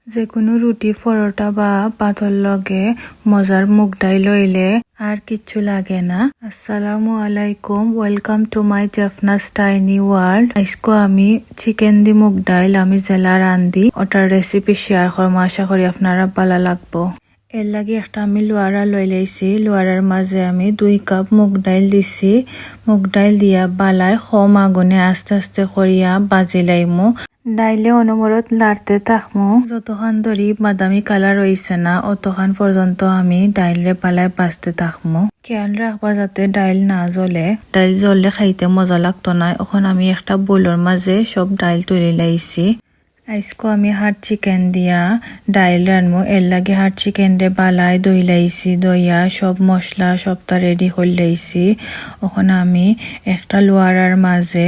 যে কোনো রুটি পরোটা বা পাতর লগে মজার মুগ ডাইল লইলে আর কিচ্ছু লাগে না। আসসালামু আলাইকুম, ওয়েলকাম টু মাই জেফনাস টাইনি ওয়ার্ল্ড। আজকে আমি চিকেন দি মুগ ডাইল আমি জেলা রান্ধি ওটার রেসিপি শেয়ার করব, আশা করি আপনারা ভালো লাগবো। এর লাগে একটা আমি লোয়ারা লই লাইছি, লোয়ারার মাঝে আমি 2 কাপ মুগ ডাইল দিছি। মুগ ডাইল দিয়া বালায় কম আগুনে আস্তে আস্তে করিয়া বাজি লাইমু। ডাইলে অনবরত লাড়তে থাকমু, যতক্ষণ ধরি বাদামি কালার হইছে না অতক্ষণ পর্যন্ত আমি ডাইলে পালায় বাজতে থাকমু। খেয়াল রাখবা যাতে ডাইল না জ্বলে, ডাইল জ্বললে খাইতে মজা লাগতো না। এখন আমি একটা বোলের মাঝে সব ডাইল তুলে লাইছি। আজকে আমি হাট চিকেন দিয়া ডাইল রানমু। এর লাগে হাট চিকেন রে বালায় দই লাইছি, দইয়া সব মশলা সবটা রেডি করে লাইছি। ওখানে আমি একটা লোয়ারার মাঝে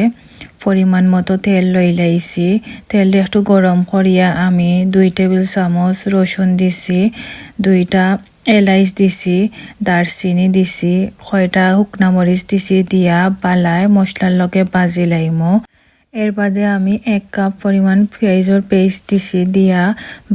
পরিমাণ মতো তেল লই লাইছি। তেলটা একটু গরম করিয়া আমি 2 টেবিল চামচ রসুন দিছি, 2টা এলাইচ দিছি, দারচিনি দিছি, 6টা শুকনা মরিচ দিছি। দিয়া বালায় মশলার লগে বাজি লাইমু। এর বাদে আমি 1 কাপ পরিমাণ পেঁয়াজের পেস্ট দিছি, দিয়া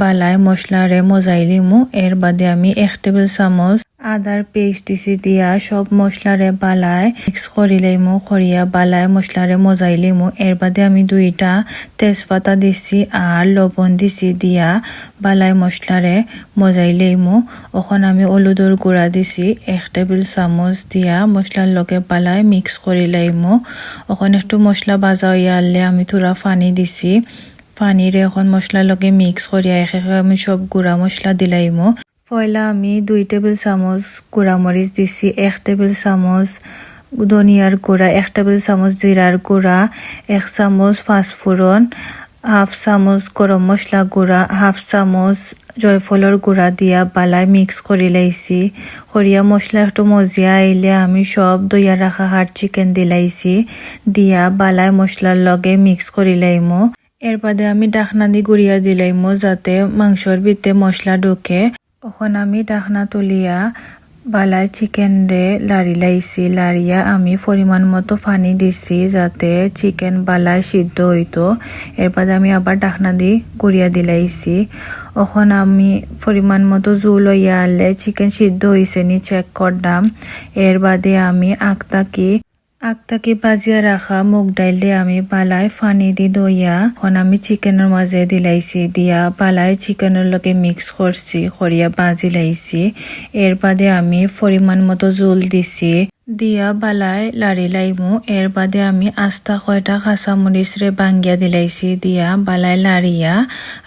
বালায় মশলারে মজাই লিমু। এর বাদে আমি 1 টেবিল চামচ আদার পেস্ট দিছি, দিয়া সব মশলারে বালায় মিক্স করি লাইমু। করিয়া বালায় মশলারে মজাই লিমু। এর বাদে আমি 2টা তেজপাতা দিছি আর লবণ দিছি, দিয়া বালায় মশলারে মজাই লাইমু। এখন আমি হলুদর গুঁড়া দিছি 1 টেবিল চামচ, দিয়া মশলার লগে বালায় মিক্স করি লাইমু। এখন একটু মশলা ভাজা হইয়া আনলে আমি থোড়া পানি দিছি। পানিরে এখন মশলার লগে মিক্স করিয়া একে আমি সব গুঁড়া মশলা দিলাইমু। পয়লা আমি 2 টেবিল চামচ গুঁড়া মরিচ দিছি, 1 টেবিল চামচ ধনিয়ার গুঁড়া, 1 টেবিল চামচ জিরার গুঁড়া, 1 চামচ পাঁচফোড়ন, 1/2 চামচ গরম মশলা গুঁড়া, 1/2 চামচ জয়ফলের গুঁড়া দিয়া বালায় মিক্স করি লাইছি। করিয়া মশলা একটু মজিয়া আইলে আমি সব দইয়া রাখা হাট চিকেন দিলাইছি, দিয়া বালায় মশলার লগে মিক্স করি লাইমু। এর বাদে আমি ডাকনা দি গুড়িয়া দিলাইমু যাতে মাংসর ভিতরে মশলা ঢুকে। এখন আমি ডাকনা তুলিয়া বালায় চিকেন রে লাড়ি লাইছি। লাড়িয়া আমি পরিমাণ মতো পানি দিছি যাতে চিকেন বালায় সিদ্ধ হইতো। এরপর আমি আবার ডাকনা দি গুড়িয়া দিলাইছি। এখন আমি পরিমাণ মতো জুল হইয়া আনলে চিকেন সিদ্ধ হইছে নি চেক করলাম। এর বাদে আমি আগতাকি বাজিয়া রাখা মুগ ডাইল দিয়ে আমি বালায় পানি দি দইয়া এখন আমি চিকেনের মাঝে দিলাইছি, দিয়া বালায় চিকেনের লগে মিক্স করছি, করিয়া বাজি লাইছি। এর বাদে আমি পরিমাণ মতো জল দিছি, দিয়া বালায় লাড়ি লাইমু। এর বাদে আমি আস্তা 6টা কাঁচামরিচ রে বাঙ্গিয়া দিলাইছি, দিয়া বালায় লাড়িয়া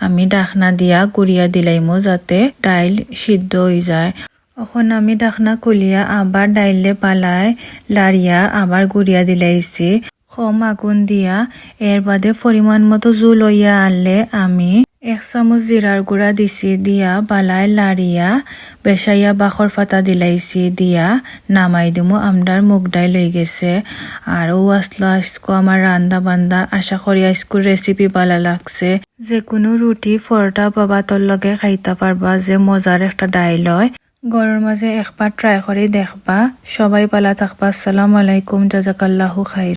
আমি ডাকনা দিয়া গুড়িয়া দিলাইমু যাতে ডাইল সিদ্ধ হয়ে যায়। এখন আমি ডাকনা খুলিয়া আবার ডাইলে বালায় লাড়িয়া আবার গুড়িয়া দিলাইছি কম আগুন দিয়া। এর বাদে পরিমাণ মতো জুল হইয়া আনলে আমি 1 চামচ জিরার গুঁড়া দিছি, দিয়া বালায় লাড়িয়া বেসাইয়া বাখর পাতা দিলাইছি, দিয়া নামাই দিমু। আমরার মুগ ডাইল হয়ে গেছে। আর ও আসলো আজকে আমার রান্দা বান্দা। আশা করি আজকের রেসিপি ভালো লাগছে। যে কোনো রুটি পরোটা বা ভাতর লগে খাইতে পারবা, যে মজার একটা ডাইল হয়। গরমের মাঝে একবার ট্রাই করে দেখবা। সবাই ভালো থাকবা। আসসালামু আলাইকুম, জাযাকাল্লাহু খাইর।